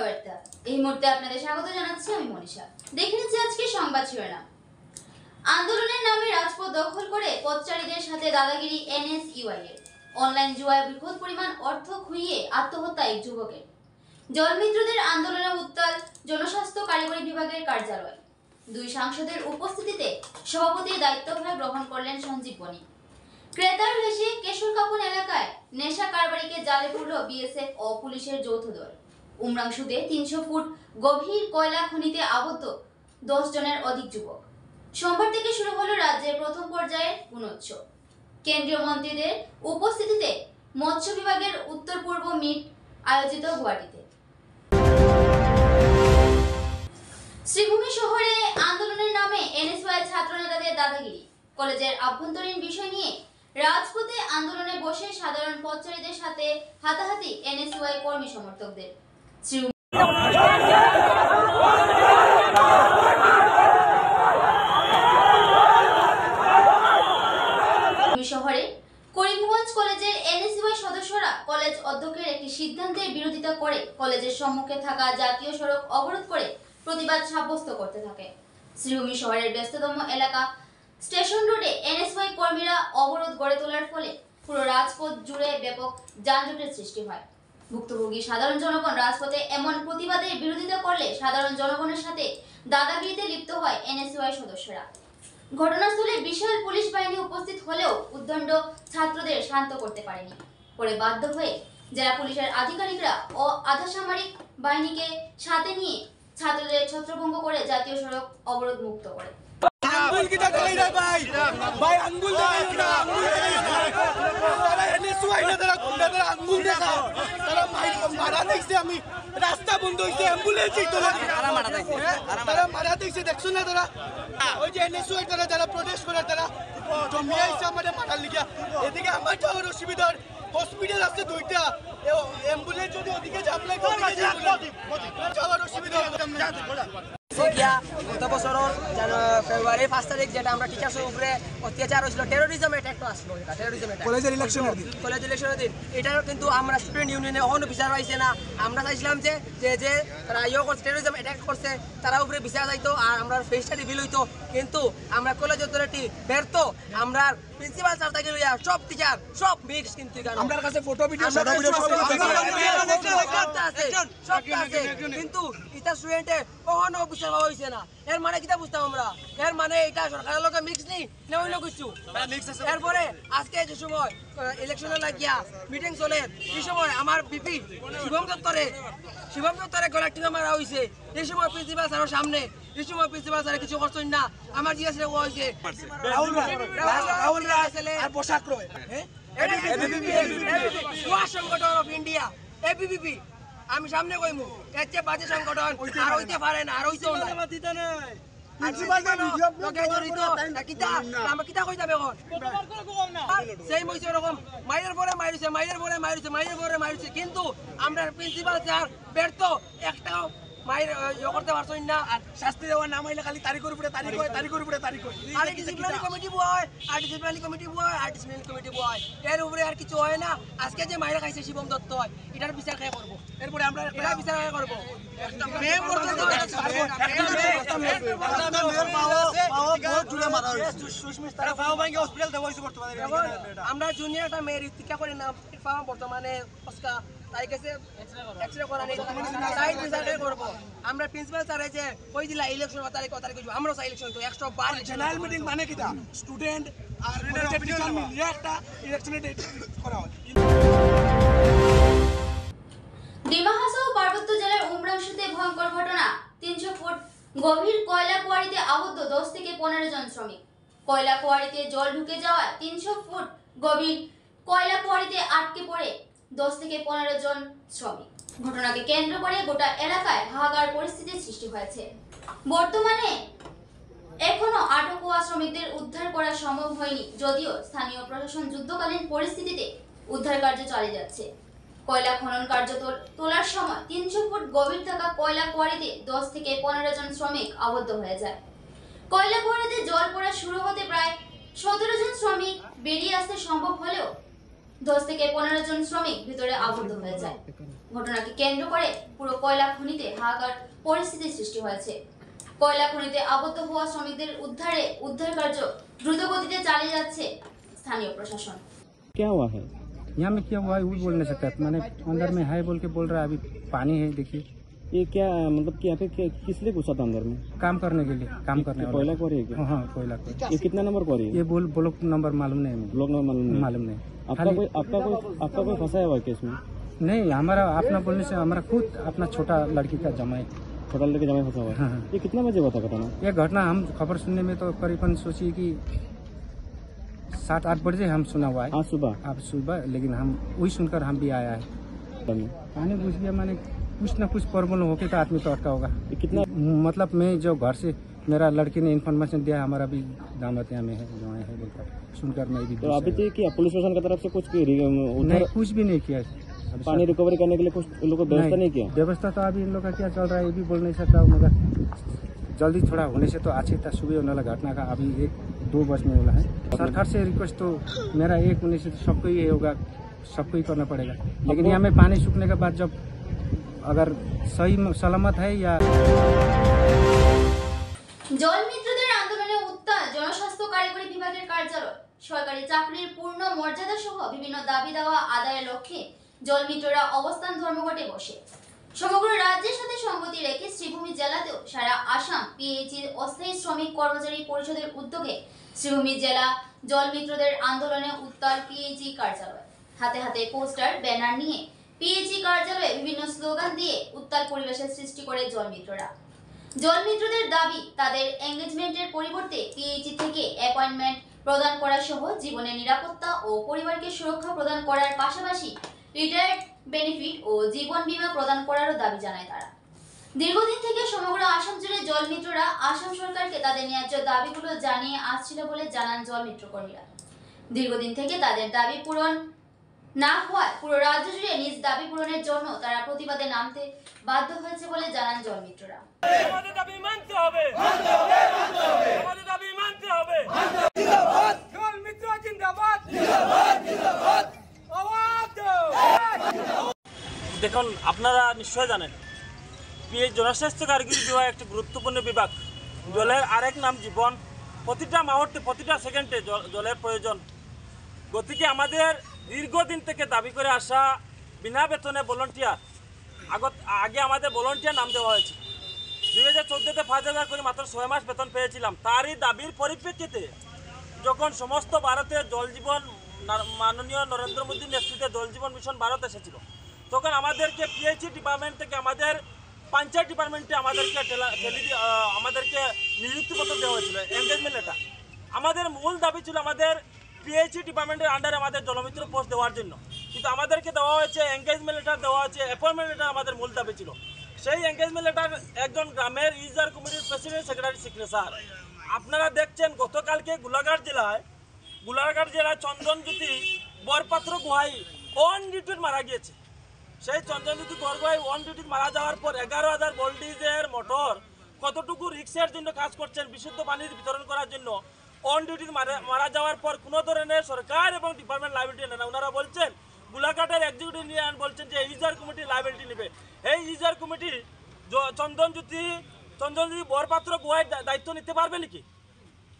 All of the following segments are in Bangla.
বার্তা এই মুহূর্তে আপনাদের স্বাগত জানাচ্ছি আমি মনীষা। দেখে নিচ্ছি আজকে সংবাদ শিরোনাম। আন্দোলনের নামে রাজপথ দখল করে পথচারীদের সাথে দাদাগিরি এনএসইউআই এর। অনলাইন জুয়ায় বৃহৎ পরিমাণ অর্থ খুইয়ে আত্মহত্যা এক যুবকের। জলমিত্রদের আন্দোলনে উত্তাল জনস্বাস্থ্য কারিগরি বিভাগের কার্যালয়। দুই সাংসদের উপস্থিতিতে সভাপতির দায়িত্বভার গ্রহণ করলেন সঞ্জীব বণিক। ক্রেতার বেশি কেশরকাপুন এলাকায় নেশা কারবারিকে জালে পুরল বিএসএফ ও পুলিশের যৌথ দল। উমরাংশুতে ৩০০ ফুট গভীর কয়লা খনিতে আবদ্ধ ১০ জনের অধিক যুবক। সোমবার থেকে শুরু হলো রাজ্যের প্রথম পর্যায়ের গুণোৎসব। কেন্দ্রীয় মন্ত্রীদের উপস্থিতিতে মৎস্য বিভাগের উত্তর পূর্ব মিট আয়োজিত গুয়াহাটিতে। শ্রীভূমি শহরে আন্দোলনের নামে এনএসইউআই ছাত্র নেতাদের দাদাগিরি। কলেজের আভ্যন্তরীণ বিষয় নিয়ে রাজপথে আন্দোলনে বসে সাধারণ পথচারীদের সাথে হাতাহাতি এনএসইউআই কর্মী সমর্থকদের। শহরে করিমগঞ্জ কলেজের এনএসইউআই সদস্যরা কলেজ অধ্যক্ষের একটি সিদ্ধান্তের বিরোধিতা করে কলেজের সম্মুখে থাকা জাতীয় সড়ক অবরোধ করে প্রতিবাদ সাব্যস্ত করতে থাকে। শ্রীভূমি শহরের ব্যস্ততম এলাকা স্টেশন রোডে এনএসইউআই কর্মীরা অবরোধ গড়ে তোলার ফলে পুরো রাজপথ জুড়ে ব্যাপক যানজটের সৃষ্টি হয়। ভুক্তভোগী সাধারণ জনগণ রাজপথে এমন প্রতিবাদের বিরোধিতা করলে সাধারণ জনগণের সাথে দাদাগিরিতে লিপ্ত হয় এনএসইউআই সদস্যরা। ঘটনাস্থলে বিশাল পুলিশ বাহিনী উপস্থিত হলেও উদ্দণ্ড ছাত্রদের শান্ত করতে পারেনি। পরে বাধ্য হয়ে জেলা পুলিশের আধিকারিকরা ও আধা সামরিক বাহিনীকে সাথে নিয়ে ছাত্রদের ছত্রভঙ্গ করে জাতীয় সড়ক অবরোধ মুক্ত করে। আঙ্গুল কিটা কই রে ভাই ভাই আঙ্গুল দেখাই না আঙ্গুল তারা এনএসইউআই না তারা গুন্ডাদের আঙ্গুল দেখাও তারা মারা দেখছে আমি রাস্তা বন্ধ হইছে অ্যাম্বুলেন্স তো তারা মারা দেখছে দেখছো না তারা ওই যে এনএসইউআই তারা যারা প্রটেস্ট করে তারা জমিয়ে আইছে আমাদের মারার লিগা এদিকে আমার যাওয়ার অসুবিধা হসপিটাল আছে দুইটা অ্যাম্বুলেন্স যদি ওদিকে জামলাই যাওয়ার অসুবিধা গত বছরের ফেব্রুয়ারি ৫ তারিখ যেটা আমরা টিচার্সের উপরে অত্যাচার হয়েছিল টেরোরিজম অ্যাটাক আসলো কলেজের ইলেকশনের দিন এটারও কিন্তু আমরা স্টুডেন্ট ইউনিয়নে কখনো বিচার পাইছে না। আমরা চাইছিলাম যে যে তারা করছে টেরোরিজম অ্যাটাক করছে তারা উপরে বিচার চাইতো আর আমরা ফেসটা রিভিল হইতো, কিন্তু আমরা কলেজ অথরিটি ব্যর্থ। আমরা প্রিন্সিপাল স্যার থেকে লইয়া সব টিচার সব মিক্স, কিন্তু আমার কাছে ফটো ভিডিও কিন্তু এটা স্টুডেন্টে কখনো বিচার পাওয়া হয়েছে না। এর মানে কিটা বুঝতাম আমরা, এর মানে এটা সরকারের লোক মিক্স নেই না অন্য কিছু। এরপরে আজকে যে সময় ইলেকশনে লাগিয়া মিটিং চলে এই সময় আমার বিপি শিবম দত্তরে গলাটিকে মারা হয়েছে। এই সময় প্রিন্সিপাল স্যারের সামনে এই সময় প্রিন্সিপাল স্যার কিছু করছেন না। আমার জিজ্ঞাসা হয়েছে পোশাক রয়ে সংগঠন অফ ইন্ডিয়া এবিভিপি আমি সামনে কইমু এর চেয়ে বাজে সংগঠন আর হইতে পারে না, আর হইতেও না। কিন্তু আমরা প্রিন্সিপাল স্যার ব্যর্থ, একটাও মায়ের করতে পারছেন না। শাস্তি দেওয়ার নাম হইলে খালি তারিখের উপরে তারিখ আর ডিসিপ্লিনারি কমিটি বয় এর উপরে আর কিছু হয় না। আজকে যে মায়ের খাইছে শিবম দত্ত এটার বিচার খাই করবো, এরপরে আমরা এটা বিচার খাই করবো। আমরা জুনিয়র একটা মেয়ের টিকা করে নাম বর্তমানে আমরা প্রিন্সিপাল স্যার যে কই দিলা ইলেকশন তারিখ আমরা ইলেকশন তো 112 জেনারেল মিটিং মানে কিটা স্টুডেন্ট আর টিচার মিলিয়ে একটা ইলেকশনের ডেট করা হয়। ডিমা হাসাও পার্বত্য জেলার উমরাংশুতে ভয়ঙ্কর ঘটনা। ৩০০ ফুট গভীর কয়লা কোয়ারিতে আবদ্ধ ১০ থেকে ১৫ জন শ্রমিক। কয়লা কোয়ারিতে জল ঢুকে যাওয়ায় ৩০০ ফুট গভীর কয়লা কোয়ারিতে আটকে পড়ে ১০ থেকে ১৫ জন শ্রমিক। ঘটনাকে কেন্দ্র করে গোটা এলাকায় হাহাকার পরিস্থিতির সৃষ্টি হয়েছে। বর্তমানে এখনো আটক হওয়া শ্রমিকদের উদ্ধার করা সম্ভব হয়নি, যদিও স্থানীয় প্রশাসন যুদ্ধকালীন পরিস্থিতিতে উদ্ধার কার্য চালিয়ে যাচ্ছে। কয়লা খনন কার্য তোলার সময় ৩০০ ফুট গভীর থাকা কয়লা কোয়ারিতে ১০ থেকে ১৫ জন শ্রমিক আবদ্ধ হয়ে যায়। কয়লা কোয়ারিতে জল পড়া শুরু হতে প্রায় ১৭ জন শ্রমিক বেরিয়ে আসতে সম্ভব হলেও 10 থেকে 15 জন শ্রমিক ভিতরে আবদ্ধ হয়ে যায়। ঘটনাকে কেন্দ্র করে পুরো কয়লা খনিতে হাহাকার পরিস্থিতির সৃষ্টি হয়েছে। কয়লা খনিতে আবদ্ধ হওয়া শ্রমিকদের উদ্ধার কার্য দ্রুত গতিতে চালিয়ে যাচ্ছে স্থানীয় প্রশাসন। क्या हुआ है यहाँ में? क्या हुआ है वो बोल नहीं सकता, मैंने अंदर में है बोल के बोल रहा है। अभी पानी है, देखिए। ये क्या मतलब कि यहाँ पे किस लिए घुसा था अंदर में? काम करने के लिए, काम करने वाला। कोयला क्वारी है क्या? हाँ कोयला क्वारी। ये कितना नंबर क्वारी है? ये ब्लॉक नंबर मालूम नहीं है मुझे। ब्लॉक नंबर मालूम नहीं। आपका कोई फंसाया हुआ है केस में? नहीं, हमारा अपना बोलने से हमारा खुद अपना छोटा लड़की का जमाई, छोटा लड़के जमा फंसा हुआ है। हाँ। ये कितना बजे हुआ था घटना? ये घटना हम खबर सुनने में तो करीबन सोचिए कि 7-8 बजे हम सुना हुआ है आज सुबह। लेकिन हम वही सुनकर हम भी आया है। पानी घुस गया, मैंने कुछ ना कुछ प्रॉब्लम होके तो आदमी तो अटका होगा। ये कितना मतलब मैं जो घर से मेरा लड़की ने इन्फॉर्मेशन दिया, हमारा भी दामाद यहाँ में है, जवाई है बोलकर सुनकर मैं भी। तो अभी तो क्या पुलिस प्रशासन की तरफ से कुछ नहीं, कुछ भी नहीं किया। पानी रिकवरी करने के लिए कुछ इन लोगों को व्यवस्था नहीं किया? व्यवस्था तो अभी इन लोग का क्या चल रहा है ये भी बोल नहीं सकता हूँ, मगर जल्दी थोड़ा होने से तो अच्छी था। सुबह होने वाला घटना का अभी 1-2 बजने वाला है। सरकार से रिक्वेस्ट तो मेरा 1 होने से सबको ही होगा, सबको ही करना पड़ेगा। लेकिन यहाँ में पानी सूखने के बाद जब अगर सही सलामत है या জল মিত্রদের আন্দোলনে উত্তাল জনস্বাস্থ্য কারিগরি বিভাগের কার্যালয়। সরকারি চাকরির পূর্ণ মর্যাদা সহ বিভিন্ন দাবি দেওয়া আদায়ের লক্ষ্যে জল মিত্ররা অবস্থান ধর্মঘটে বসে। সমগ্র রাজ্যের সাথে সঙ্গতি রেখে শ্রীভূমি জেলাতেও সারা আসাম পিএইচির অস্থায়ী শ্রমিক কর্মচারী পরিষদের উদ্যোগে শ্রীভূমি জেলা জল মিত্রদের আন্দোলনে উত্তাল পিএইচি কার্যালয়। হাতে হাতে পোস্টার ব্যানার নিয়ে পিএইচি কার্যালয়ে বিভিন্ন স্লোগান দিয়ে উত্তাল পরিবেশের সৃষ্টি করে জল মিত্ররা। জল মিত্রদের দাবি তাদের এঙ্গেজমেন্টের পরিবর্তে পিএইচি থেকে অ্যাপয়েন্টমেন্ট প্রদান করা সহ জীবনের নিরাপত্তা ও পরিবারকে সুরক্ষা প্রদান করার পাশাপাশি রিটায়ার্ড বেনিফিট ও জীবন বীমা প্রদান করারও দাবি জানায় তারা। দীর্ঘদিন থেকে সমগ্র আসাম জুড়ে জল মিত্ররা আসাম সরকারকে তাদের ন্যায্য দাবিগুলো জানিয়ে আসছিল বলে জানান জল মিত্র কর্মীরা। দীর্ঘদিন থেকে তাদের দাবি পূরণ না হওয়ায় পুরো রাজ্য জুড়ে নিজ দাবি পূরণের জন্য তারা প্রতিবাদে নামতে বাধ্য হয়েছে বলে জানান জল মিত্ররা। আমাদের দাবি মানতে হবে, আমাদের দাবি মানতে হবে। জিন্দাবাদ জল মিত্র, জিন্দাবাদ জিন্দাবাদ। আওয়াজ দাও। দেখুন, আপনারা নিশ্চয় জানেন পিএইচ জনস্বাস্থ্য কারিগরি বিভাগ একটি গুরুত্বপূর্ণ বিভাগ। জলের আরেক নাম জীবন। প্রতিটা মুহূর্তে প্রতিটা সেকেন্ডে জলের প্রয়োজন। গতিকে আমাদের দীর্ঘদিন থেকে দাবি করে আসা বিনা বেতনে ভলান্টিয়ার, আগে আমাদের ভলান্টিয়ার নাম দেওয়া হয়েছে। 2014-তে 5,000 করে মাত্র 6 মাস বেতন পেয়েছিলাম। তারই দাবির পরিপ্রেক্ষিতে যখন সমস্ত ভারতে জল জীবন মাননীয় নরেন্দ্র মোদীর নেতৃত্বে জল জীবন মিশন ভারত এসেছিল, তখন আমাদেরকে পিএইচই ডিপার্টমেন্ট থেকে আমাদের পঞ্চায়েত ডিপার্টমেন্টে আমাদেরকে নিযুক্তিপত্র দেওয়া হয়েছিল, এনগেজমেন্ট লেটার। আমাদের মূল দাবি ছিল আমাদের পিএইচই ডিপার্টমেন্টের আন্ডারে আমাদের জলমিত্র পোস্ট দেওয়ার জন্য, কিন্তু আমাদেরকে দেওয়া হয়েছে এনগেজমেন্ট লেটার, দেওয়া হয়েছে অ্যাপয়েন্টমেন্ট লেটার। আমাদের মূল দাবি ছিল সেই এনগেজমেন্ট লেটার একজন গ্রামের ইউজার কমিটির প্রেসিডেন্ট সেক্রেটারি সিগনেচার। আপনারা দেখছেন গতকালকে গোলাঘাট জেলায় চন্দনজ্যোতি বরপাত্র গুহাই অন ডিউটিতে মারা গিয়েছে। সেই চন্দনজ্যোতি বরগুহাই অন ডিউটিতে মারা যাওয়ার পর 11,000 ভোল্টেজের মোটর কতটুকু রিক্সের জন্য কাজ করছেন বিশুদ্ধ পানির বিতরণ করার জন্য। অন ডিউটিতে মারা যাওয়ার পর কোনো ধরনের সরকার এবং ডিপার্টমেন্ট লাইবিলিটি নেয় না। ওনারা বলছেন, গোলাঘাটের এক্সিকিউটিভ ইঞ্জিনিয়ার বলছেন যে ইউজার কমিটি লাইবিলিটি নেবে। এই ইউজার কমিটি চন্দনজ্যোতি বরপাত্র গুহায় দায়িত্ব নিতে পারবে নাকি?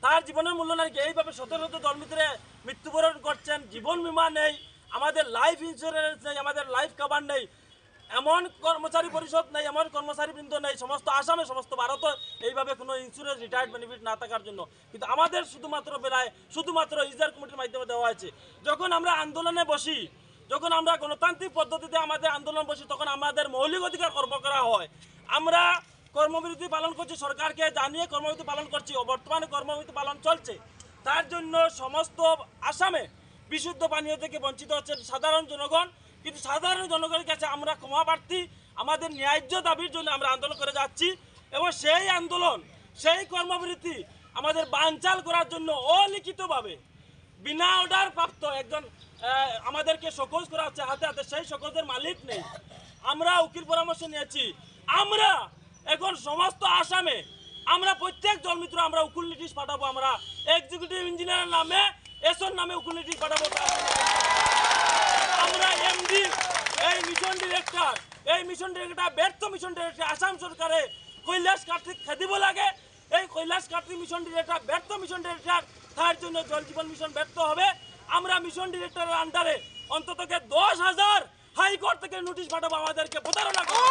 তার জীবনের মূল্য নাকি? এইভাবে শত শত জলমিত্রে মৃত্যুবরণ করছেন। জীবন বীমা নেই, আমাদের লাইফ ইন্স্যুরেন্স নেই, আমাদের লাইফ কভার নেই, এমন কর্মচারী পরিষদ নেই, এমন কর্মচারীবৃন্দ নেই সমস্ত আসামে, সমস্ত ভারতে এইভাবে কোনো ইন্স্যুরেন্স রিটায়ার্ড বেনিফিট না থাকার জন্য। কিন্তু আমাদের শুধুমাত্র ইউজার কমিটির মাধ্যমে দেওয়া হয়েছে। যখন আমরা আন্দোলনে বসি, যখন আমরা গণতান্ত্রিক পদ্ধতিতে আমাদের আন্দোলন বসি, তখন আমাদের মৌলিক অধিকার খর্ব করা হয়। আমরা কর্মবিরতি পালন করছি, সরকারকে জানিয়ে কর্মবিরতি পালন করছি, বর্তমানে কর্মবিরতি পালন চলছে। তার জন্য সমস্ত আসামে বিশুদ্ধ পানীয় থেকে বঞ্চিত হচ্ছে সাধারণ জনগণ। কিন্তু সাধারণ জনগণের কাছে আমরা ক্ষমা প্রার্থী, আমাদের ন্যায্য দাবির জন্য আমরা আন্দোলন করে যাচ্ছি। এবং সেই আন্দোলন, সেই কর্মবিরতি আমাদের বানচাল করার জন্য অলিখিতভাবে বিনা অর্ডার প্রাপ্ত একজন আমাদেরকে সকোজ করা হচ্ছে হাতে হাতে। সেই সকোজের মালিক নেই। আমরা উকিল পরামর্শ নিয়েছি। আমরা এখন সমস্ত আসামে আমরা প্রত্যেক জলমিত্র আমরা উকিল নোটিশ পাঠাবো। আমরা এক্সিকিউটিভ ইঞ্জিনিয়ারের নামে এসর নামে উকিল নোটিশ পাঠাবো। আমরা এই মিশন ডিরেক্টর ব্যর্থ মিশন ডিরেক্টর আসাম সরকারে কৈলাস কার্তিক খেদিব লাগে। এই কৈলাস কার্তিক মিশন ডিরেক্টর ব্যর্থ মিশন ডিরেক্টর, তার জন্য জল জীবন মিশন ব্যর্থ হবে। আমরা মিশন ডিরেক্টরের আন্ডারে অন্তত 10,000 হাইকোর্ট থেকে নোটিশ পাঠাবো আমাদেরকে প্রতারণা করে।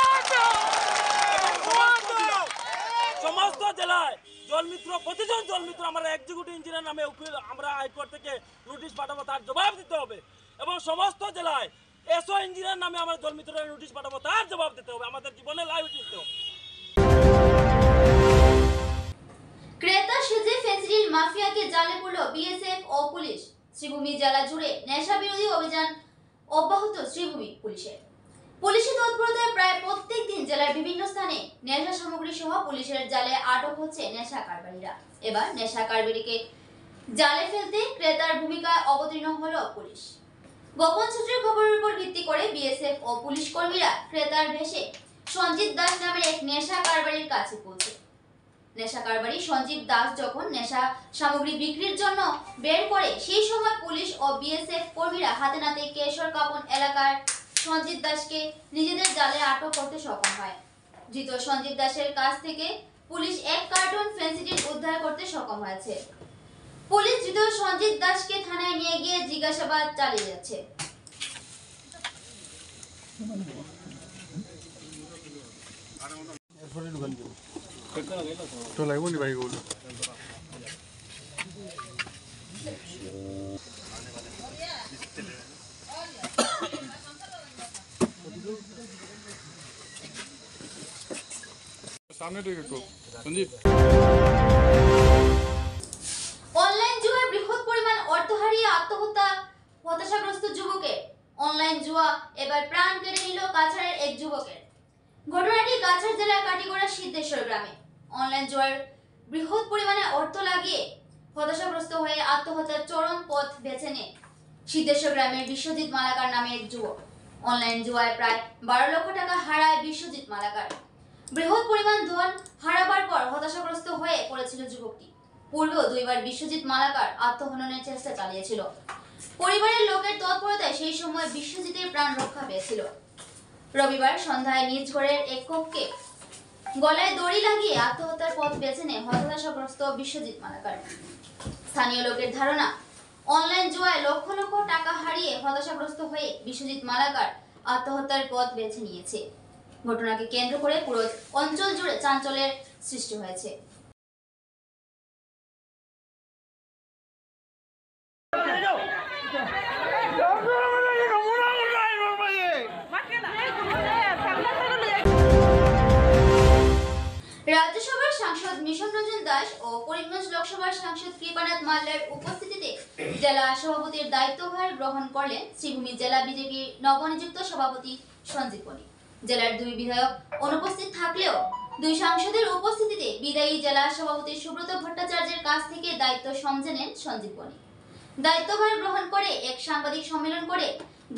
সমস্ত জেলায় জলমিত্র, প্রতিজন জলমিত্র আমরা এক্সিকিউটিভ ইঞ্জিনিয়ার নামে উকিল আমরা হাইকোর্ট থেকে নোটিশ পাঠাবো, তার জবাব দিতে হবে। এবং সমস্ত জেলায় এসও ইঞ্জিনিয়ার নামে আমরা জলমিত্রের নোটিশ পাঠাবো, তার জবাব দিতে হবে। আমাদের জীবনে লাইভ দিতে হবে। ক্রেতা সেজে ফেন্সিডিল মাফিয়াকে জালে পুরল বিএসএফ ও পুলিশ। শ্রীভূমি জেলা জুড়ে নেশা বিরোধী অভিযান অব্যাহত শ্রীভূমি পুলিশের। পুলিশের তৎপরতায় প্রায় প্রত্যেক দিন জেলার বিভিন্ন স্থানে নেশা সামগ্রী সহ পুলিশের জালে আটক হচ্ছে নেশা কারবারিরা। এবার নেশা কারবারিকে জালে ফেলতে ক্রেতার ভূমিকায় অবতীর্ণ হলো পুলিশ। গোপন সূত্রের খবরের উপর ভিত্তি করে বিএসএফ ও পুলিশ কর্মীরা ক্রেতার ভেসে সঞ্জিত দাস নামের এক নেশা কারবারির কাছে পৌঁছে। নেশা কারবারি সঞ্জীব দাস যখন নেশা সামগ্রী বিক্রির জন্য বের করে, সেই সময় পুলিশ ও বিএসএফ কর্মীরা হাতে নাতে কেশর কাপন এলাকার সঞ্জীব দাসকে নিজেদের জালে আটক করতে সক্ষম হয়। ধৃত সঞ্জীব দাসের কাছ থেকে পুলিশ 1 কার্টন ফেন্সিডিল উদ্ধার করতে সক্ষম হয়েছে। পুলিশ ধৃত সঞ্জীব দাসকে থানায় নিয়ে গিয়ে জিজ্ঞাসাবাদ চালিয়ে যাচ্ছে। তো লাগবো নি ভাই ওগুলো সামনে থেকে একটু সঞ্জীব। অনলাইন জুয়ায় বৃহৎ পরিমাণ অর্থ হারিয়ে আত্মহত্যা হতাশাগ্রস্ত যুবকের। অনলাইন জুয়া এবার প্রাণ কেড়ে নিল কাছাড়ের এক যুবকের। ঘটনাটি কাছাড় জেলার কাটিগড়া সিদ্ধেশ্বর গ্রামে। অনলাইন জুয়ার বৃহৎ পরিমাণে অর্থ লাগিয়ে হতাশাগ্রস্ত হয়ে আত্মহত্যার চরম পথ বেছে নেয় সিদ্ধেশ্বর গ্রামের বিশ্বজিৎ মালাকার নামে এক যুবক। অনলাইন জুয়ায় প্রায় 12 লক্ষ টাকা হারায় বিশ্বজিৎ মালাকার। বৃহৎ পরিমাণ ধন হারাবার পর হতাশাগ্রস্ত হয়ে পড়েছিল যুবকটি। পূর্বেও 2 বার বিশ্বজিৎ মালাকার আত্মহননের চেষ্টা চালিয়েছিল। পরিবারের লোকের তৎপরতায় সেই সময় বিশ্বজিতের প্রাণ রক্ষা পেয়েছিল। রবিবার সন্ধ্যায় নিজ ঘরের এক কক্ষে গলায় দড়ি লাগিয়ে আত্মহত্যার পথ বেছে নেয় হতাশাগ্রস্ত বিশ্বজিৎ মালাকার। স্থানীয় লোকের ধারণা, অনলাইন জুয়ায় লক্ষ লক্ষ টাকা হারিয়ে হতাশাগ্রস্ত হয়ে বিশ্বজিৎ মালাকার আত্মহত্যার পথ বেছে নিয়েছে। ঘটনাকে কেন্দ্র করে পুরো অঞ্চল জুড়ে চাঞ্চল্যের সৃষ্টি হয়েছে। রাজ্যসভার সাংসদ মিশন রঞ্জন দাস ও করিমগঞ্জ লোকসভার সাংসদ কৃপানাথ মাল্লার উপস্থিতিতে জেলা সভাপতির দায়িত্বভার গ্রহণ করলেন শ্রীভূমি জেলা বিজেপির নবনিযুক্ত সভাপতি সঞ্জীব বণিক। জেলার 2 বিধায়ক অনুপস্থিত থাকলেও 2 সাংসদের উপস্থিতিতে বিদায়ী জেলা সভাপতি সুব্রত ভট্টাচার্যের কাছ থেকে দায়িত্ব সমঝে নেন সঞ্জীব বণিক। দায়িত্বভার গ্রহণ করে এক সাংবাদিক সম্মেলন করে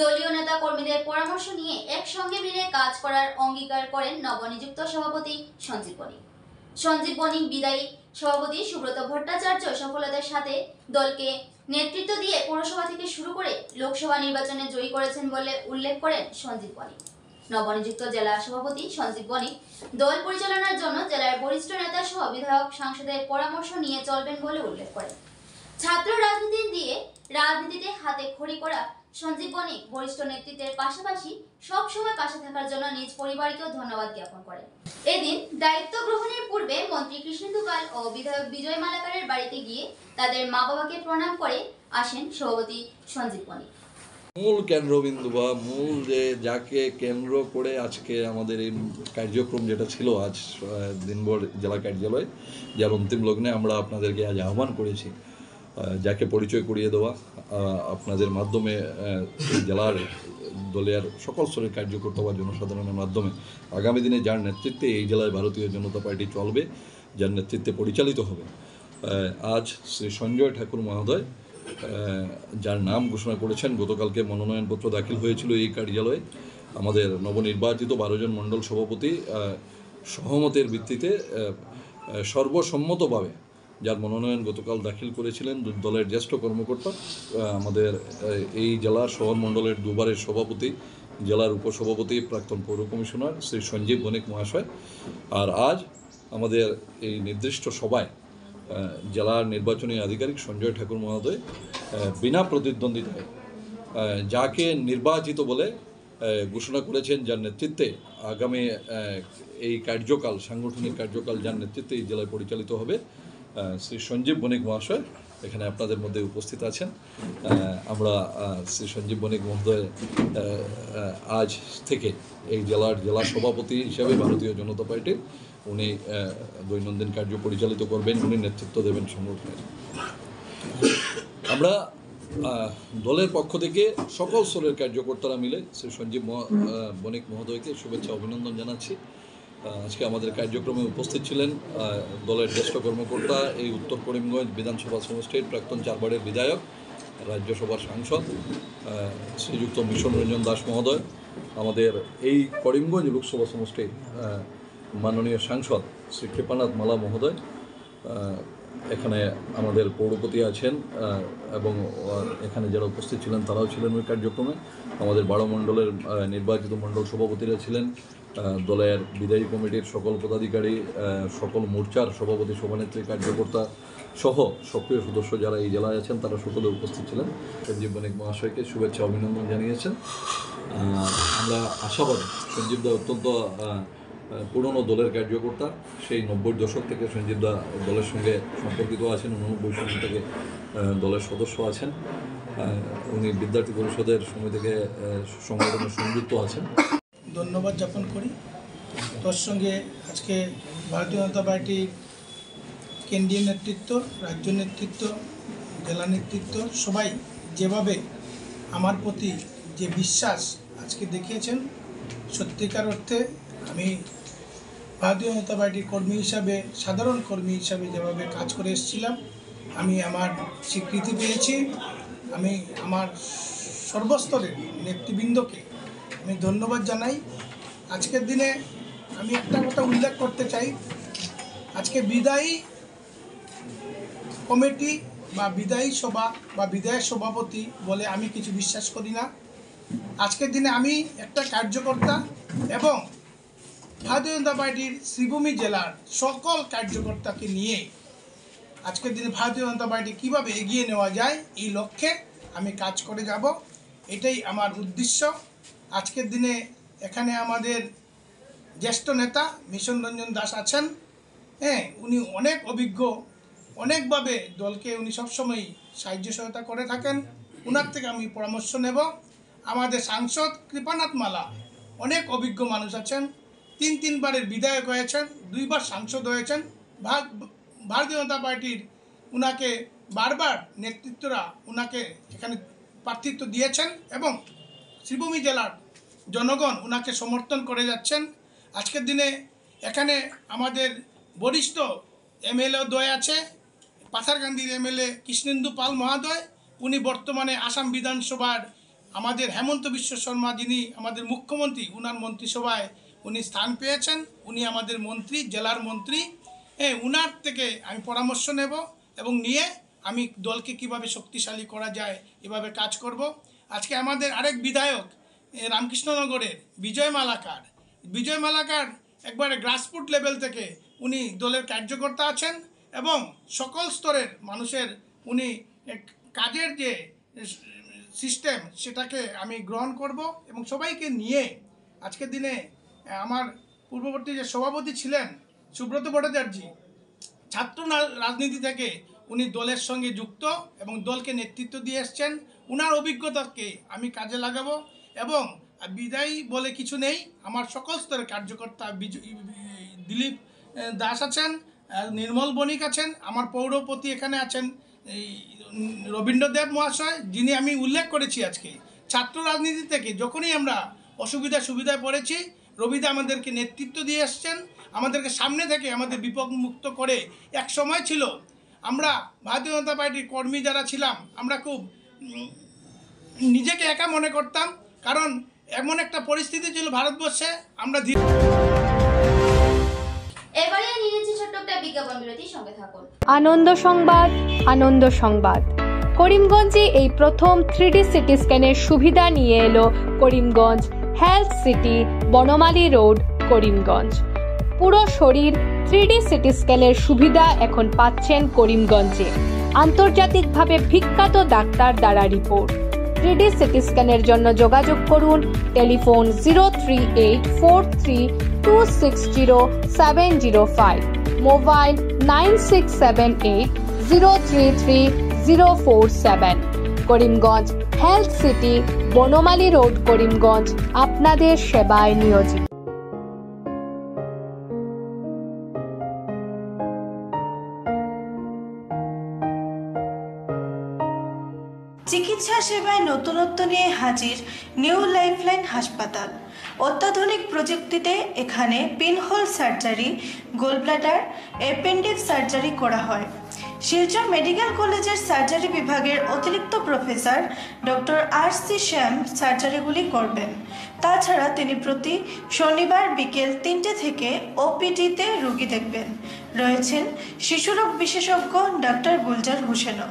দলীয় নেতা কর্মীদের পরামর্শ নিয়ে একসঙ্গে মিলে কাজ করার অঙ্গীকার করেন নবনিযুক্ত সভাপতি সঞ্জীব বণিক। সঞ্জীব বণিক বিদায়ী সভাপতি সুব্রত ভট্টাচার্য সফলতার সাথে দলকে নেতৃত্ব দিয়ে পৌরসভা থেকে শুরু করে লোকসভা নির্বাচনে জয়ী করেছেন বলে উল্লেখ করেন সঞ্জীব বণিক। নবনিযুক্ত জেলা সভাপতি সঞ্জীব বণিক দল পরিচালনার জন্য জেলার বরিষ্ঠ নেতা সহ বিধায়ক সাংসদের পরামর্শ নিয়ে চলবেন বলে উল্লেখ করেন। ছাত্র রাজনীতিতে হাতে খড়ি করা সঞ্জীব বণিক বরিষ্ঠ নেতৃত্বের পাশাপাশি সব সময় পাশে থাকার জন্য নিজ পরিবারকেও ধন্যবাদ জ্ঞাপন করেন। এদিন দায়িত্ব গ্রহণের পূর্বে মন্ত্রী কৃষ্ণেন্দু পাল ও বিধায়ক বিজয় মালাকারের বাড়িতে গিয়ে তাদের মা-বাবাকে প্রণাম করে আসেন সভাপতি সঞ্জীব বণিক। মূল কেন্দ্রবিন্দু বা মূল যে যাকে কেন্দ্র করে আজকে আমাদের এই কার্যক্রম যেটা ছিল আজ দিনভর জেলা কার্যালয়, যার অন্তিম লগ্নে আমরা আপনাদেরকে আজ আহ্বান করেছি, যাকে পরিচয় করিয়ে দেওয়া আপনাদের মাধ্যমে জেলার দলের সকল স্তরের কার্যকর্তা বা জনসাধারণের মাধ্যমে আগামী দিনে যার নেতৃত্বে এই জেলায় ভারতীয় জনতা পার্টি চলবে, যার নেতৃত্বে পরিচালিত হবে, আজ শ্রী সঞ্জয় ঠাকুর মহোদয় যার নাম ঘোষণা করেছেন। গতকালকে মনোনয়নপত্র দাখিল হয়েছিল এই কার্যালয়ে। আমাদের নবনির্বাচিত 12 জন মণ্ডল সভাপতি সহমতের ভিত্তিতে সর্বসম্মতভাবে যার মনোনয়ন গতকাল দাখিল করেছিলেন দলের জ্যেষ্ঠ কর্মকর্তা, আমাদের এই জেলা শহর মণ্ডলের 2 বারের সভাপতি জেলার উপসভাপতি প্রাক্তন পৌর কমিশনার শ্রী সঞ্জীব বণিক মহাশয়। আর আজ আমাদের এই নির্দিষ্ট সভায় জেলার নির্বাচনী আধিকারিক সঞ্জয় ঠাকুর মহোদয় বিনা প্রতিদ্বন্দ্বিতায় যাকে নির্বাচিত বলে ঘোষণা করেছেন, যার নেতৃত্বে আগামী এই কার্যকাল, সাংগঠনিক কার্যকাল যার নেতৃত্বে এই জেলায় পরিচালিত হবে, শ্রী সঞ্জীব বণিক মহাশয় এখানে আপনাদের মধ্যে উপস্থিত আছেন। আমরা শ্রী সঞ্জীব বণিক মহোদয় আজ থেকে এই জেলা সভাপতি হিসাবে ভারতীয় জনতা পার্টির উনি দৈনন্দিন কার্য পরিচালিত করবেন, উনি নেতৃত্ব দেবেন সংগঠনের। আমরা দলের পক্ষ থেকে সকল স্তরের কার্যকর্তারা মিলে শ্রী সঞ্জীব বণিক মহোদয়কে শুভেচ্ছা অভিনন্দন জানাচ্ছি। আজকে আমাদের কার্যক্রমে উপস্থিত ছিলেন দলের জ্যেষ্ঠ কর্মকর্তা, এই উত্তর করিমগঞ্জ বিধানসভা সমষ্টির প্রাক্তন 4 বারের বিধায়ক, রাজ্যসভার সাংসদ শ্রীযুক্ত মিশন রঞ্জন দাস মহোদয়, আমাদের এই করিমগঞ্জ লোকসভা সমষ্টির মাননীয় সাংসদ শ্রী কৃপানাথ মালা মহোদয়, এখানে আমাদের পৌরপতি আছেন এবং এখানে যারা উপস্থিত ছিলেন তারাও ছিলেন ওই কার্যক্রমে। আমাদের 12 মণ্ডলের নির্বাচিত মণ্ডল সভাপতিরা ছিলেন, দলের বিদায়ী কমিটির সকল পদাধিকারী, সকল মোর্চার সভাপতি সভানেত্রী কার্যকর্তা সহ সক্রিয় সদস্য যারা এই জেলায় আছেন তারা সকলে উপস্থিত ছিলেন। সঞ্জীব বণিক মহাশয়কে শুভেচ্ছা অভিনন্দন জানিয়েছেন। আমরা আশাবাদী সঞ্জীবদা অত্যন্ত পুরনো দলের কার্যকর্তা, সেই 90 দশক থেকে সঞ্জীবদা দলের সঙ্গে সম্পর্কিত আছেন, 89 সাল থেকে দলের সদস্য আছেন, উনি বিদ্যার্থী পরিষদের সময় থেকে সংগঠনের সংযুক্ত আছেন। ধন্যবাদ জ্ঞাপন করি। তোর সঙ্গে আজকে ভারতীয় জনতা পার্টির কেন্দ্রীয় নেতৃত্ব, রাজ্য নেতৃত্ব, জেলা নেতৃত্ব সবাই যেভাবে আমার প্রতি যে বিশ্বাস আজকে দেখিয়েছেন, সত্যিকার অর্থে আমি ভারতীয় জনতা পার্টির কর্মী হিসাবে, সাধারণ কর্মী হিসাবে যেভাবে কাজ করে এসেছিলাম, আমি আমার স্বীকৃতি পেয়েছি। আমি আমার সর্বস্তরের নেতৃবৃন্দকে আমি ধন্যবাদ জানাই। আজকের দিনে আমি একটা কথা উল্লেখ করতে চাই, আজকে বিদায়ী কমিটি বা বিদায়ী সভা বা বিদায়ী সভাপতি বলে আমি কিছু বিশ্বাস করি না। আজকের দিনে আমি একটা কার্যকর্তা এবং ভারতীয় জনতা পার্টির শ্রীভূমি জেলার সকল কার্যকর্তাকে নিয়ে আজকের দিনে ভারতীয় জনতা পার্টি কীভাবে এগিয়ে নেওয়া যায় এই লক্ষ্যে আমি কাজ করে যাব, এটাই আমার উদ্দেশ্য। আজকের দিনে এখানে আমাদের জ্যেষ্ঠ নেতা মিশন রঞ্জন দাস আছেন। উনি অনেক অভিজ্ঞ, অনেকভাবে দলকে উনি সবসময় সাহায্য সহায়তা করে থাকেন, ওনার থেকে আমি পরামর্শ নেব। আমাদের সাংসদ কৃপানাথ মালা অনেক অভিজ্ঞ মানুষ আছেন, 3 বারের বিধায়ক হয়েছেন, 2 বার সাংসদ হয়েছেন। ভারতীয় জনতা পার্টির উনাকে বারবার নেতৃত্বরা উনাকে এখানে প্রার্থিত্ব দিয়েছেন এবং শ্রীভূমি জেলার জনগণ উনাকে সমর্থন করে যাচ্ছেন। আজকের দিনে এখানে আমাদের বরিষ্ঠ এমএলএ দ্বয় আছে, পাথারকান্দির এমএলএ কৃষ্ণেন্দু পাল মহোদয়, উনি বর্তমানে আসাম বিধানসভার আমাদের হেমন্ত বিশ্ব শর্মা যিনি আমাদের মুখ্যমন্ত্রী, উনার মন্ত্রিসভায় উনি স্থান পেয়েছেন, উনি আমাদের মন্ত্রী, জেলার মন্ত্রী। উনার থেকে আমি পরামর্শ নেব এবং নিয়ে আমি দলকে কিভাবে শক্তিশালী করা যায় এভাবে কাজ করব। আজকে আমাদের আরেক বিধায়ক রামকৃষ্ণনগরের বিজয় মালাকার একবারে গ্রাসরুট লেভেল থেকে উনি দলের কার্যকর্তা আছেন এবং সকল স্তরের মানুষের উনি কাজের যে সিস্টেম সেটাকে আমি গ্রহণ করব এবং সবাইকে নিয়ে আজকের দিনে আমার পূর্ববর্তী যে সভাপতি ছিলেন সুব্রত ভট্টাচার্য, ছাত্র রাজনীতি থেকে উনি দলের সঙ্গে যুক্ত এবং দলকে নেতৃত্ব দিয়ে এসছেন, উনার অভিজ্ঞতাকে আমি কাজে লাগাবো এবং বিদায়ী বলে কিছু নেই, আমার সকল স্তরের কার্যকর্তা দিলীপ দাস আছেন, নির্মল বণিক আছেন, আমার পৌরপতি এখানে আছেন রবীন্দ্রদেব মহাশয়, যিনি আমি উল্লেখ করেছি আজকে ছাত্র রাজনীতি থেকে যখনই আমরা সুবিধায় পড়েছি রবিদা আমাদেরকে নেতৃত্ব দিয়ে এসছেন, আমাদেরকে সামনে থেকে আমাদের বিপদ মুক্ত করে। এক সময় ছিল আমরা ভারতীয় জনতা পার্টির কর্মী যারা ছিলাম আমরা খুব নিজেকে একা মনে করতাম, কারণ এমন একটা পরিস্থিতি ছিল ভারতবর্ষে। আমরা এবারে নিয়ে নিচ্ছি ছোট্ট একটা বিজ্ঞাপন বিরতির সঙ্গে থাকুন। আনন্দ সংবাদ করিমগঞ্জে এই প্রথম 3D সিটি স্ক্যানের সুবিধা নিয়ে এলো Karimganj health city, Banamali road, Karimganj. পুরো শরীর 3D সিটি স্ক্যানের সুবিধা এখন পাচ্ছেন করিমগঞ্জে। আন্তর্জাতিকভাবে বিখ্যাত ডাক্তার দ্বারা রিপোর্ট। 3D সিটি স্ক্যানের জন্য যোগাযোগ করুন telephone 03843260705, mobile 9678033047। Karimganj health city, Banamali road, Karimganj আপনাদের সেবায় নিয়োজিত। চিকিৎসা সেবায় নতুনত্ব নিয়ে হাজির নিউ লাইফলাইন হাসপাতাল। অত্যাধুনিক প্রযুক্তিতে এখানে pinhole surgery, gallbladder, appendix surgery করা হয়। শিলচর মেডিকেল কলেজের সার্জারি বিভাগের অতিরিক্ত প্রফেসর ডক্টর RC শ্যাম সার্জারিগুলি করবেন। তাছাড়া তিনি প্রতি শনিবার বিকেল 3টে থেকে OPD-তে রোগী দেখবেন। রয়েছেন শিশুরোগ বিশেষজ্ঞ ডক্টর গুলজার হোসেনও।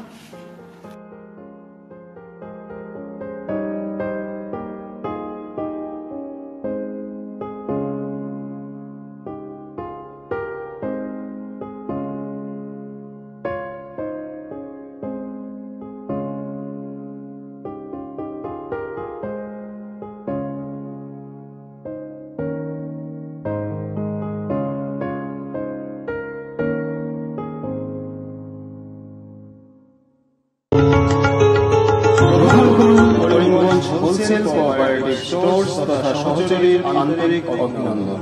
হোলসেল কোঅপারেটিভ স্টোর্স তথা সহযোগীর আন্তরিক অভিনন্দন।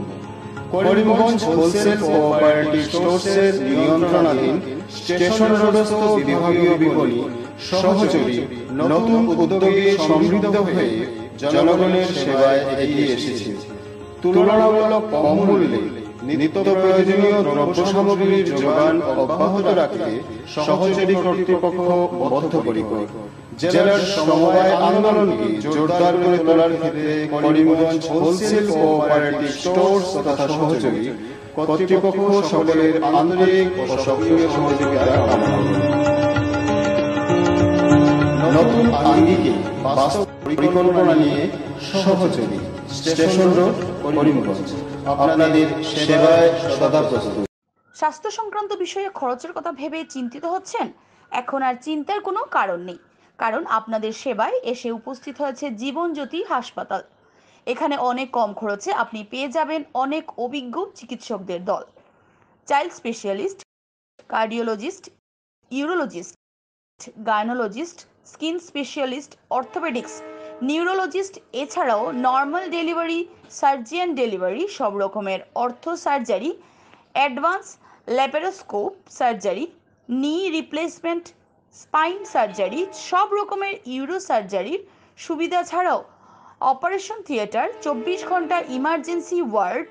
করিমগঞ্জ হোলসেল কোঅপারেটিভ স্টোর্সের নিয়ন্ত্রণাধীন স্টেশন রোডস্থ বিভাগীয় বিপণী সহযোগী নতুন উদ্যোগে সমৃদ্ধ হয়ে জনগণের সেবায় এগিয়ে এসেছে। তুলনামূলক কম মূল্যে নিত্য প্রয়োজনীয় দ্রব্য সামগ্রীর যোগান অব্যাহত রাখতে সহযোগী কর্তৃপক্ষ বদ্ধপরিকর। জেলার সমবায় আন্দোলনকে জোরদার করে তোলার ক্ষেত্রে করিমগঞ্জ হোলসেল কোঅপারেটিভ স্টোর্স তথা সহযোগী কর্তৃপক্ষ সকলের আন্তরিক ও সক্রিয় সহযোগিতা কামনা করে। নতুন আঙ্গিকে বাস্তব পরিকল্পনা নিয়ে সহযোগী স্টেশন রোড, করিমগঞ্জ আপনাদের সেবায় সদা প্রস্তুত। স্বাস্থ্য সংক্রান্ত বিষয়ে খরচের কথা ভেবে চিন্তিত হচ্ছেন? এখন আর চিন্তার কোনো কারণ নেই, কারণ আপনাদের সেবায় এসে উপস্থিত হয়েছে জীবনজ্যোতি হাসপাতাল। এখানে অনেক কম খরচে আপনি পেয়ে যাবেন অনেক অভিজ্ঞ চিকিৎসকদের দল। Child specialist, cardiologist, urologist, gynaecologist, skin specialist, orthopaedics, neurologist, এছাড়াও নর্মাল ডেলিভারি, সার্জিয়ান ডেলিভারি, সব রকমের ortho surgery, advance laparoscope surgery, knee replacement, spine surgery, সব রকমের ইউরো সার্জারির সুবিধা ছাড়াও অপারেশন থিয়েটার, 24 ঘন্টা emergency ward,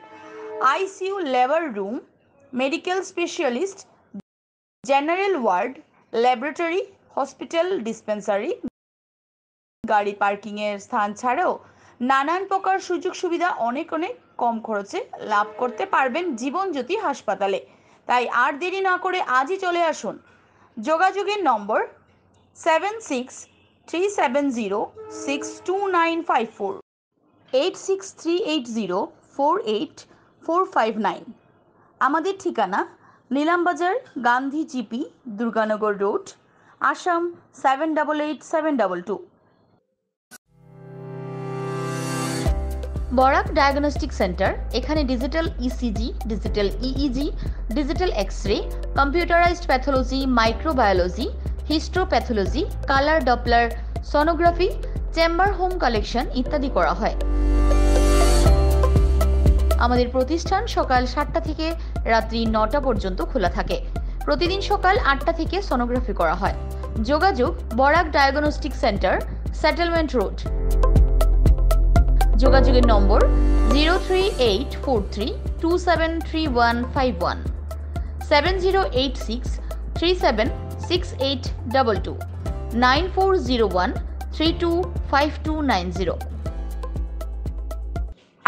ICU labour room, medical specialist, general ward, laboratory, hospital dispensary, গাড়ি পার্কিংয়ের স্থান ছাড়াও নানান প্রকার সুযোগ সুবিধা অনেক কম খরচে লাভ করতে পারবেন জীবনজ্যোতি হাসপাতালে। তাই আর দেরি না করে আজই চলে আসুন। যোগাযোগের নম্বর 7637062954, 8638048459। আমাদের ঠিকানা Nilambazar, Gandhi GP, Durganagar road, Assam 788722। Barak diagnostic centre. এখানে digital ECG, digital EEG, digital X ray, computerised pathology, microbiology, histopathology, colour doppler sonography, chamber home collection ইত্যাদি করা হয়। আমাদের প্রতিষ্ঠান সকাল 7টা থেকে রাত্রি 9টা পর্যন্ত খোলা থাকে। প্রতিদিন সকাল 8টা থেকে সোনোগ্রাফি করা হয়। যোগাযোগ Barak diagnostic centre, settlement road. যোগাযোগের নম্বর 03843273151, 7086376822, 9401325290।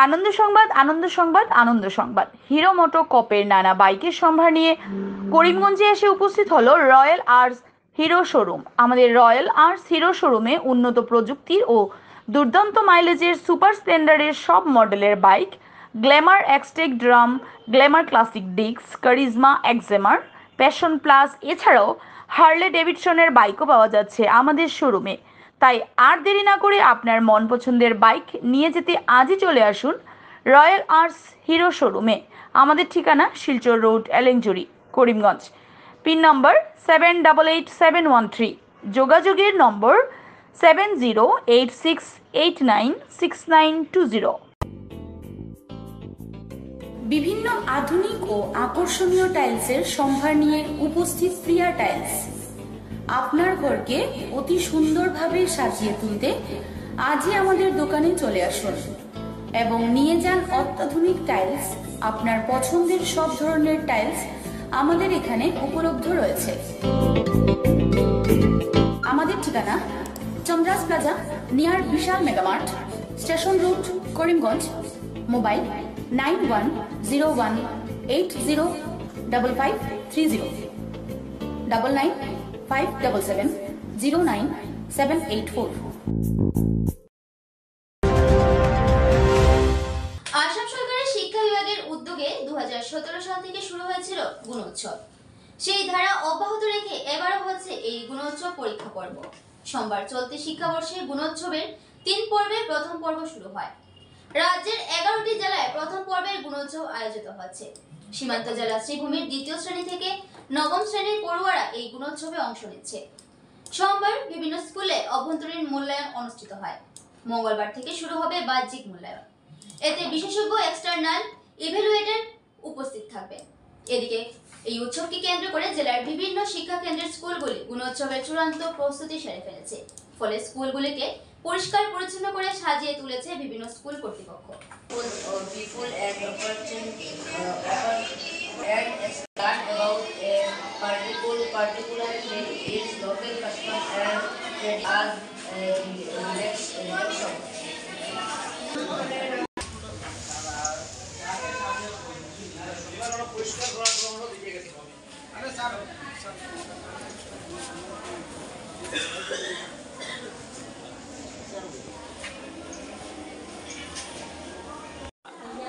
আনন্দ সংবাদ, আনন্দ সংবাদ, আনন্দ সংবাদ। হিরো মোটো কপের নানা বাইকের সম্ভার নিয়ে করিমগঞ্জে এসে উপস্থিত হলো রয়্যাল আর্টস হিরো শোরুম। আমাদের রয়্যাল আর্টস হিরো শোরুমে উন্নত প্রযুক্তির ও দুর্দান্ত মাইলেজের সুপার স্প্লেন্ডারের সব মডেলের bike, glamour Xtec drum, glamour classic disc, Karizma এক্সেমার, প্যাশন প্লাস এছাড়াও হার্লে ডেভিডসনের বাইকও পাওয়া যাচ্ছে আমাদের শোরুমে। তাই আর দেরি না করে আপনার মন পছন্দের বাইক নিয়ে যেতে আজই চলে আসুন রয়্যাল আর্টস হিরো শোরুমে। আমাদের ঠিকানা শিলচর রোড, এলেংজুরি, করিমগঞ্জ। পিন নম্বর 788713। যোগাযোগের নম্বর 7086896920। বিভিন্ন আধুনিক ও আকর্ষণীয় টাইলসের সম্ভার নিয়ে উপস্থিত প্রিয়া টাইলস। আপনার ঘরকে অতি সুন্দরভাবে সাজিয়ে তুলতে আজই আমাদের দোকানে চলে আসুন এবং নিয়ে যান অত্যাধুনিক টাইলস। আপনার পছন্দের সব ধরনের টাইলস আমাদের এখানে উপলব্ধ রয়েছে। আমাদের ঠিকানা Chandras plaza, near Vishal megamart, station road, Karimganj. Mobile 9101805530, 9957709784। Assam সরকারের শিক্ষা বিভাগের উদ্যোগে 2017 সাল থেকে শুরু হয়েছিল গুণোৎসব। সেই ধারা অব্যাহত রেখে এবারও হচ্ছে এই গুণোৎসব পরীক্ষা পর্ব। সোমবার চলতি শিক্ষাবর্ষের গুণোৎসবের 3 পর্বের প্রথম পর্ব শুরু হয়। রাজ্যের 11টি জেলায় প্রথম পর্বের গুণোৎসব আয়োজিত হচ্ছে। সীমান্ত জেলা শ্রীভূমির 2য় শ্রেণী থেকে 9ম শ্রেণীর পড়ুয়ারা এই গুণোৎসবে অংশ নিচ্ছে। সোমবার বিভিন্ন স্কুলে অভ্যন্তরীণ মূল্যায়ন অনুষ্ঠিত হয়। মঙ্গলবার থেকে শুরু হবে বাহ্যিক মূল্যায়ন। এতে বিশেষজ্ঞ এক্সটার্নাল ইভ্যালুয়েটর উপস্থিত থাকবে। এদিকে এই উৎসবকে কেন্দ্র করে জেলার বিভিন্ন শিক্ষা কেন্দ্রের স্কুলগুলি গুণোৎসবের চূড়ান্ত প্রস্তুতি সেরে ফেলেছে। ফলে স্কুলগুলিকে পরিষ্কার পরিচ্ছন্ন করে সাজিয়ে তুলেছে বিভিন্ন স্কুল কর্তৃপক্ষ।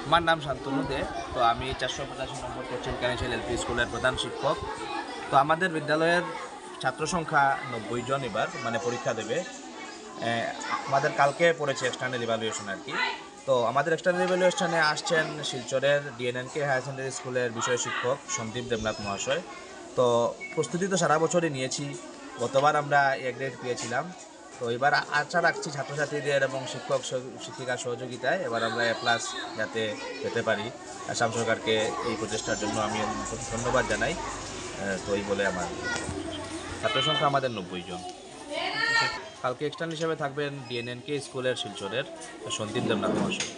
আমার নাম শান্তনু দে। তো আমি 485 নম্বর কোচিং কানেশন এলপি স্কুলের প্রধান শিক্ষক। তো আমাদের বিদ্যালয়ের ছাত্র সংখ্যা 90 জন এবার মানে পরীক্ষা দেবে। আমাদের কালকে পড়েছে এক্সটার্নাল ইভ্যালুয়েশন আর কি। তো আমাদের এক্সটার্নাল ইভ্যালুয়েশনে আসছেন শিলচরের ডিএনএনকে হায়ার সেকেন্ডারি স্কুলের বিষয় শিক্ষক সন্দীপ দেবনাথ মহাশয়। তো প্রস্তুতি তো সারা বছরই নিয়েছি। গতবার আমরা এ গ্রেড পেয়েছিলাম। তো এবার আশা রাখছি ছাত্রছাত্রীদের এবং শিক্ষক শিক্ষিকার সহযোগিতায় এবার আমরা A+ যাতে পেতে পারি। আসাম সরকারকে এই প্রচেষ্টার জন্য আমি ধন্যবাদ জানাই। তো এই বলে আমার ছাত্র সংখ্যা আমাদের 90 জন। কালকে এক্সটার্ন হিসেবে থাকবেন ডিএনএনকে স্কুলের শিলচরের সন্দীপ দেবনাথ মহাশয়।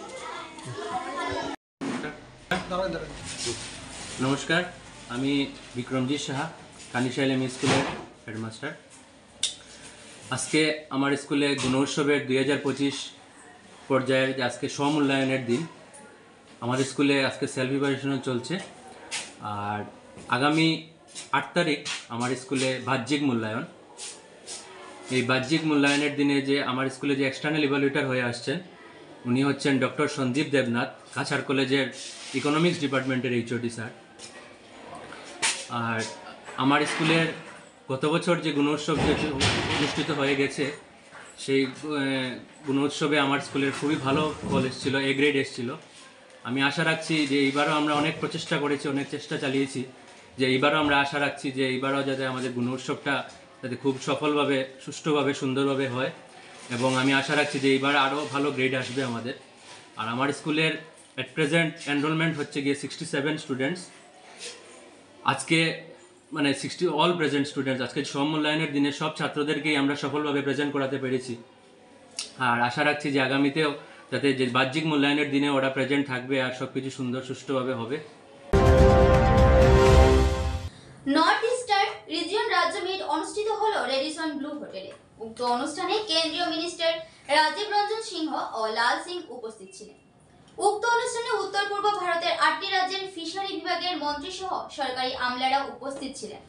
নমস্কার, আমি বিক্রমজিৎ সাহা, কানিশাইল এম স্কুলের হেডমাস্টার। আজকে আমার স্কুলে গুণোৎসবের 2025 পর্যায়ের যে আজকে স্বমূল্যায়নের দিন। আমাদের স্কুলে আজকে সেলফ ইভ্যালুয়েশন চলছে। আর আগামী 8 তারিখ আমার স্কুলে বাহ্যিক মূল্যায়ন। এই বাহ্যিক মূল্যায়নের দিনে যে আমার স্কুলে যে এক্সটার্নাল ইভ্যালুয়েটর হয়ে আসছেন উনি হচ্ছেন ডক্টর সঞ্জীব দেবনাথ, কাছাড় কলেজের ইকোনমিক্স ডিপার্টমেন্টের এইচওডি স্যার। আর আমার স্কুলের গত বছর যে গুণোৎসব অনুষ্ঠিত হয়ে গেছে সেই গুণোৎসবে আমার স্কুলের খুবই ভালো ফল এসেছিল, A গ্রেড এসেছিল। আমি আশা রাখছি যে এইবারও আমরা অনেক প্রচেষ্টা করেছি, অনেক চেষ্টা চালিয়েছি, যে এইবারও আমরা আশা রাখছি যে এইবারও যাতে আমাদের গুণোৎসবটা যাতে খুব সফলভাবে, সুষ্ঠুভাবে, সুন্দরভাবে হয়। এবং আমি আশা রাখছি যে এইবার আরও ভালো গ্রেড আসবে আমাদের। আর আমার স্কুলের অ্যাট প্রেজেন্ট এনরোলমেন্ট হচ্ছে গিয়ে 67 স্টুডেন্টস। আজকে মানে 60 অল প্রেজেন্ট স্টুডেন্টস। আজকে স্বমূল্যায়নের দিনে সব ছাত্রদেরকেই আমরা সফলভাবে প্রেজেন্ট করাতে পেরেছি। আর আশা রাখছি যে আগামীতেও যাতে যে বাহ্যিক মূল্যায়নের দিনে ওরা প্রেজেন্ট থাকবে আর সব কিছু সুন্দর সুষ্ঠুভাবে হবে। নর্থ ইস্টার্ন রিজিয়ন রাজ্য মিট অনুষ্ঠিত হলো রেডিসন ব্লু হোটেলে। উক্ত অনুষ্ঠানে কেন্দ্রীয় মিনিস্টার রাজীব রঞ্জন সিংহ ও লাল সিং উপস্থিত ছিলেন। উক্ত অনুষ্ঠানে উত্তর পূর্ব ভারতের 8টি রাজ্যের ফিশারি বিভাগের মন্ত্রী সহ সরকারি আমলারা উপস্থিত ছিলেন।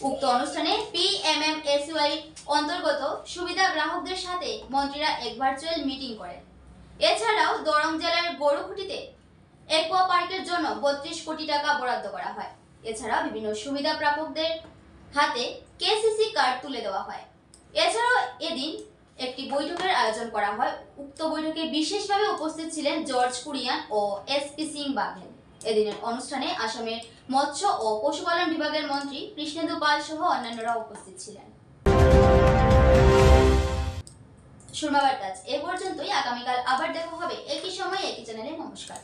উক্ত অনুষ্ঠানে PMMSY অন্তর্গত সুবিধা গ্রাহকদের সাথে মন্ত্রীরা এক ভার্চুয়াল মিটিং করেন। এছাড়াও দরং জেলার গরুখুটিতে একোয়া পার্কের জন্য 32 কোটি টাকা বরাদ্দ করা হয়। এছাড়াও বিভিন্ন সুবিধা প্রাপকদের হাতে KCC কার্ড তুলে দেওয়া হয়। এছাড়াও এদিন একটি বৈঠকের আয়োজন করা হয়। উক্ত বৈঠকে বিশেষভাবে উপস্থিত ছিলেন জর্জ কুরিয়ান ও SP সিং বাঘেল। এদিনের অনুষ্ঠানে আসামের মৎস্য ও পশুপালন বিভাগের মন্ত্রী কৃষ্ণেন্দু পাল সহ অন্যান্যরা উপস্থিত ছিলেন। সুরমা বার্তা এ পর্যন্তই। আগামীকাল আবার দেখা হবে একই সময় একই চ্যানেলে। নমস্কার।